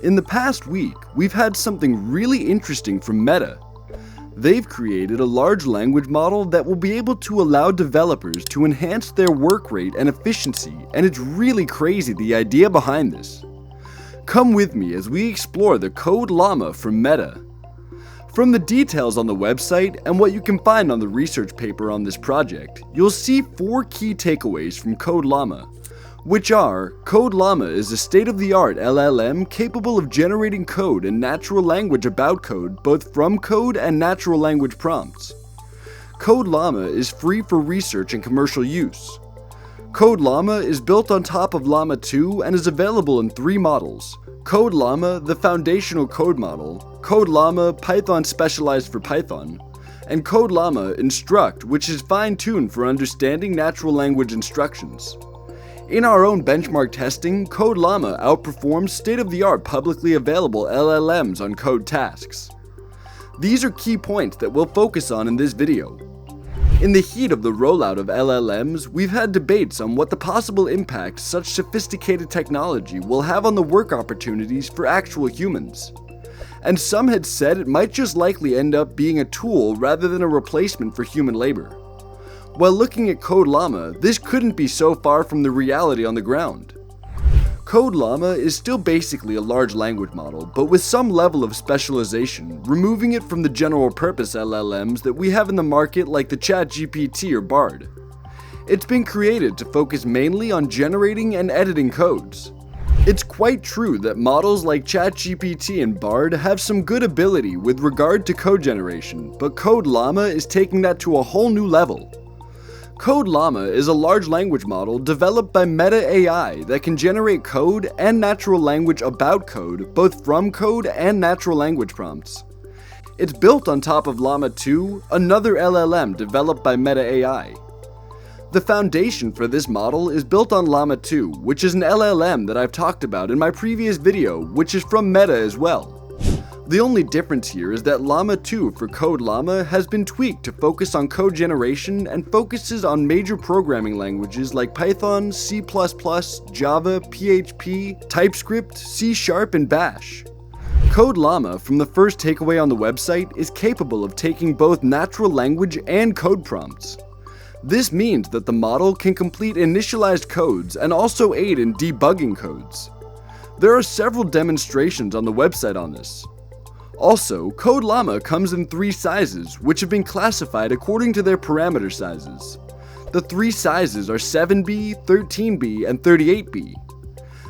In the past week, we've had something really interesting from Meta. They've created a large language model that will be able to allow developers to enhance their work rate and efficiency, and it's really crazy the idea behind this. Come with me as we explore the Code LLAMA from Meta. From the details on the website and what you can find on the research paper on this project, you'll see 4 key takeaways from Code LLAMA, which are: Code LLAMA is a state-of-the-art LLM capable of generating code and natural language about code, both from code and natural language prompts. Code LLAMA is free for research and commercial use. Code LLAMA is built on top of Llama 2 and is available in 3 models: Code LLAMA, the foundational code model, Code LLAMA Python specialized for Python, and Code LLAMA Instruct, which is fine-tuned for understanding natural language instructions. In our own benchmark testing, Code LLAMA outperforms state-of-the-art publicly available LLMs on code tasks. These are key points that we'll focus on in this video. In the heat of the rollout of LLMs, we've had debates on what the possible impact such sophisticated technology will have on the work opportunities for actual humans. And some had said it might just likely end up being a tool rather than a replacement for human labor. While looking at Code LLAMA, this couldn't be so far from the reality on the ground. Code LLAMA is still basically a large language model, but with some level of specialization, removing it from the general purpose LLMs that we have in the market like the ChatGPT or Bard. It's been created to focus mainly on generating and editing codes. It's quite true that models like ChatGPT and Bard have some good ability with regard to code generation, but Code LLAMA is taking that to a whole new level. Code LLAMA is a large language model developed by Meta AI that can generate code and natural language about code, both from code and natural language prompts. It's built on top of Llama 2, another LLM developed by Meta AI. The foundation for this model is built on Llama 2, which is an LLM that I've talked about in my previous video, which is from Meta as well. The only difference here is that Llama 2 for Code LLAMA has been tweaked to focus on code generation and focuses on major programming languages like Python, C++, Java, PHP, TypeScript, C#, and Bash. Code LLAMA, from the first takeaway on the website, is capable of taking both natural language and code prompts. This means that the model can complete initialized codes and also aid in debugging codes. There are several demonstrations on the website on this. Also, Code LLAMA comes in 3 sizes, which have been classified according to their parameter sizes. The 3 sizes are 7B, 13B, and 38B.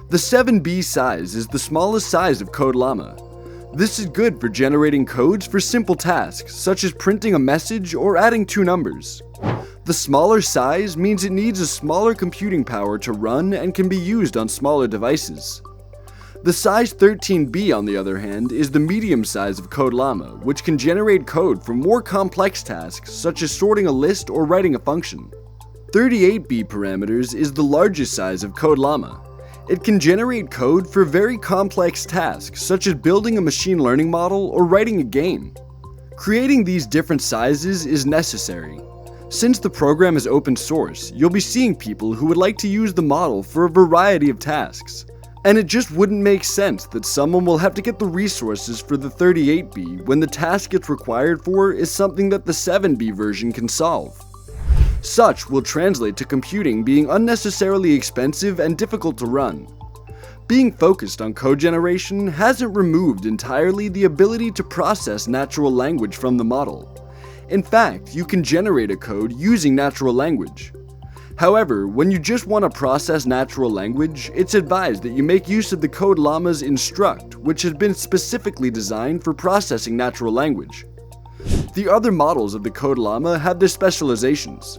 The 7B size is the smallest size of Code LLAMA. This is good for generating codes for simple tasks, such as printing a message or adding 2 numbers. The smaller size means it needs a smaller computing power to run and can be used on smaller devices. The size 13B, on the other hand, is the medium size of Code LLAMA, which can generate code for more complex tasks such as sorting a list or writing a function. 38B parameters is the largest size of Code LLAMA. It can generate code for very complex tasks such as building a machine learning model or writing a game. Creating these different sizes is necessary. Since the program is open source, you'll be seeing people who would like to use the model for a variety of tasks. And it just wouldn't make sense that someone will have to get the resources for the 38B when the task it's required for is something that the 7B version can solve. Such will translate to computing being unnecessarily expensive and difficult to run. Being focused on code generation hasn't removed entirely the ability to process natural language from the model. In fact, you can generate a code using natural language. However, when you just want to process natural language, it's advised that you make use of the Code LLAMA's Instruct, which has been specifically designed for processing natural language. The other models of the Code LLAMA have their specializations.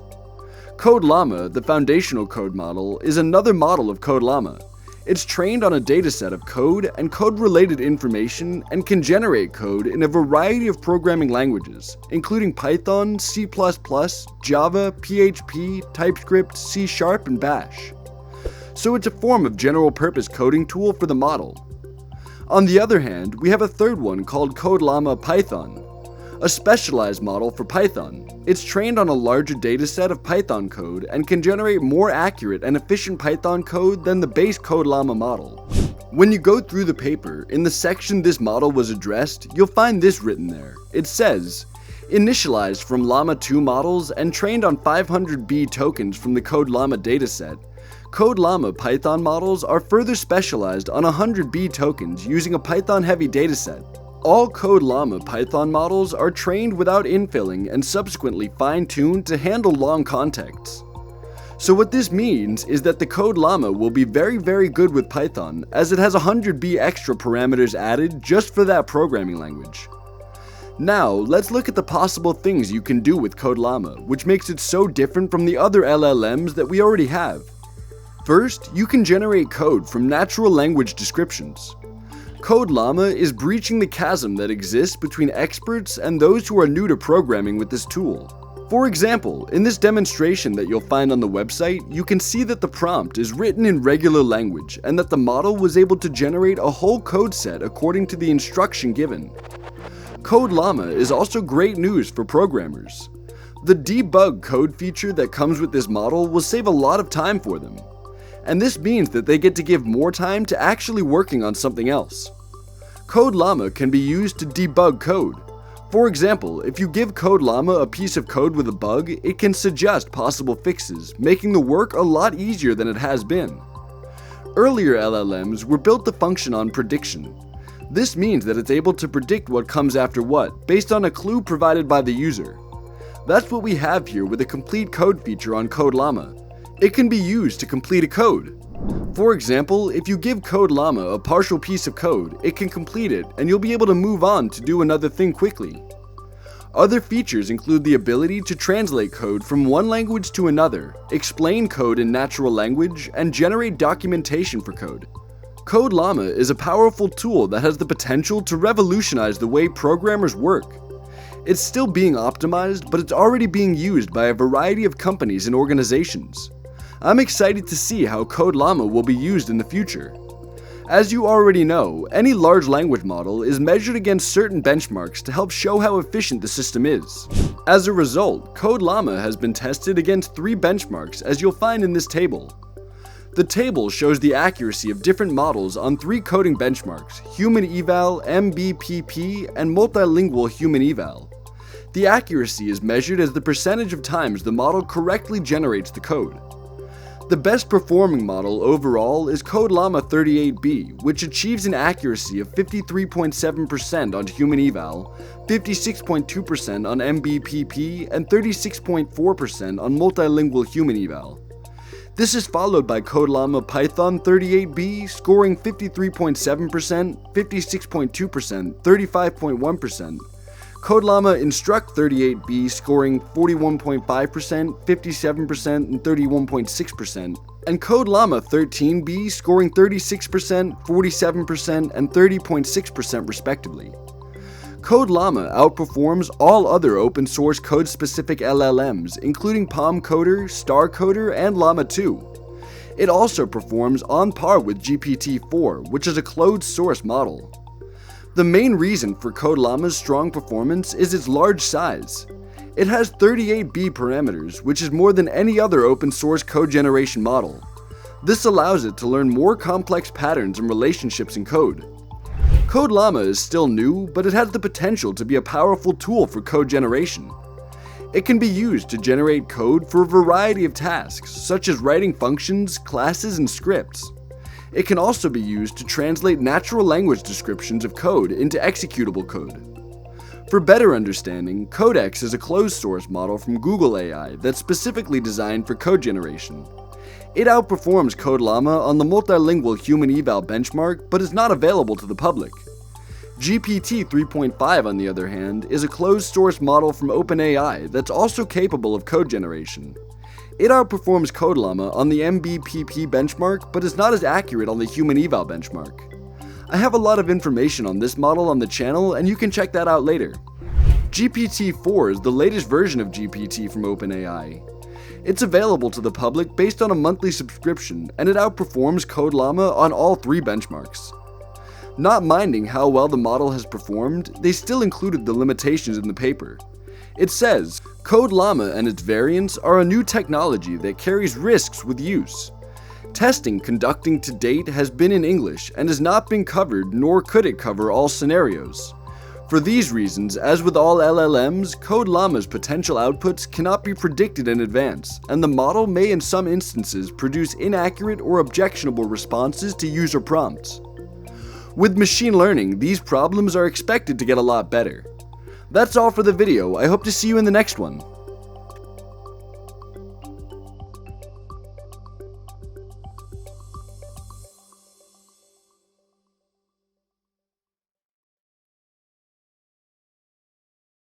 Code LLAMA, the foundational code model, is another model of Code LLAMA. It's trained on a dataset of code and code-related information and can generate code in a variety of programming languages, including Python, C++, Java, PHP, TypeScript, C#, and Bash. So it's a form of general-purpose coding tool for the model. On the other hand, we have a third one called Code LLAMA Python, a specialized model for Python. It's trained on a larger dataset of Python code and can generate more accurate and efficient Python code than the base Code LLAMA model. When you go through the paper, in the section this model was addressed, you'll find this written there. It says, initialized from Llama 2 models and trained on 500B tokens from the Code LLAMA dataset, Code LLAMA Python models are further specialized on 100B tokens using a Python-heavy dataset. All Code LLAMA Python models are trained without infilling and subsequently fine-tuned to handle long contexts. So what this means is that the Code LLAMA will be very good with Python, as it has 100B extra parameters added just for that programming language. Now, let's look at the possible things you can do with Code LLAMA, which makes it so different from the other LLMs that we already have. First, you can generate code from natural language descriptions. Code LLAMA is breaching the chasm that exists between experts and those who are new to programming with this tool. For example, in this demonstration that you'll find on the website, you can see that the prompt is written in regular language and that the model was able to generate a whole code set according to the instruction given. Code LLAMA is also great news for programmers. The debug code feature that comes with this model will save a lot of time for them. And this means that they get to give more time to actually working on something else. Code LLAMA can be used to debug code. For example, if you give Code LLAMA a piece of code with a bug, it can suggest possible fixes, making the work a lot easier than it has been. Earlier LLMs were built to function on prediction. This means that it's able to predict what comes after what, based on a clue provided by the user. That's what we have here with a complete code feature on Code LLAMA. It can be used to complete a code. For example, if you give Code LLAMA a partial piece of code, it can complete it and you'll be able to move on to do another thing quickly. Other features include the ability to translate code from one language to another, explain code in natural language, and generate documentation for code. Code LLAMA is a powerful tool that has the potential to revolutionize the way programmers work. It's still being optimized, but it's already being used by a variety of companies and organizations. I'm excited to see how Code LLAMA will be used in the future. As you already know, any large language model is measured against certain benchmarks to help show how efficient the system is. As a result, Code LLAMA has been tested against 3 benchmarks, as you'll find in this table. The table shows the accuracy of different models on 3 coding benchmarks: Human Eval, MBPP, and Multilingual Human Eval. The accuracy is measured as the percentage of times the model correctly generates the code. The best performing model overall is Code LLAMA 38B, which achieves an accuracy of 53.7% on Human Eval, 56.2% on MBPP, and 36.4% on Multilingual Human Eval. This is followed by Code LLAMA Python 38B, scoring 53.7%, 56.2%, 35.1%. Code LLAMA Instruct 38B scoring 41.5%, 57%, and 31.6%, and Code LLAMA 13B scoring 36%, 47%, and 30.6% respectively. Code LLAMA outperforms all other open source code-specific LLMs, including Palm Coder, Star Coder, and Llama 2. It also performs on par with GPT-4, which is a closed source model. The main reason for Code LLAMA's strong performance is its large size. It has 38B parameters, which is more than any other open source code generation model. This allows it to learn more complex patterns and relationships in code. Code LLAMA is still new, but it has the potential to be a powerful tool for code generation. It can be used to generate code for a variety of tasks, such as writing functions, classes, and scripts. It can also be used to translate natural language descriptions of code into executable code. For better understanding, Codex is a closed source model from Google AI that's specifically designed for code generation. It outperforms Code LLAMA on the Multilingual Human Eval benchmark, but is not available to the public. GPT 3.5, on the other hand, is a closed source model from OpenAI that's also capable of code generation. It outperforms Code LLAMA on the MBPP benchmark, but is not as accurate on the Human Eval benchmark. I have a lot of information on this model on the channel, and you can check that out later. GPT-4 is the latest version of GPT from OpenAI. It's available to the public based on a monthly subscription, and it outperforms Code LLAMA on all 3 benchmarks. Not minding how well the model has performed, they still included the limitations in the paper. It says, Code LLAMA and its variants are a new technology that carries risks with use. Testing conducting to date has been in English and has not been covered, nor could it cover all scenarios. For these reasons, as with all LLMs, Code LLAMA's potential outputs cannot be predicted in advance, and the model may in some instances produce inaccurate or objectionable responses to user prompts. With machine learning, these problems are expected to get a lot better. That's all for the video. I hope to see you in the next one.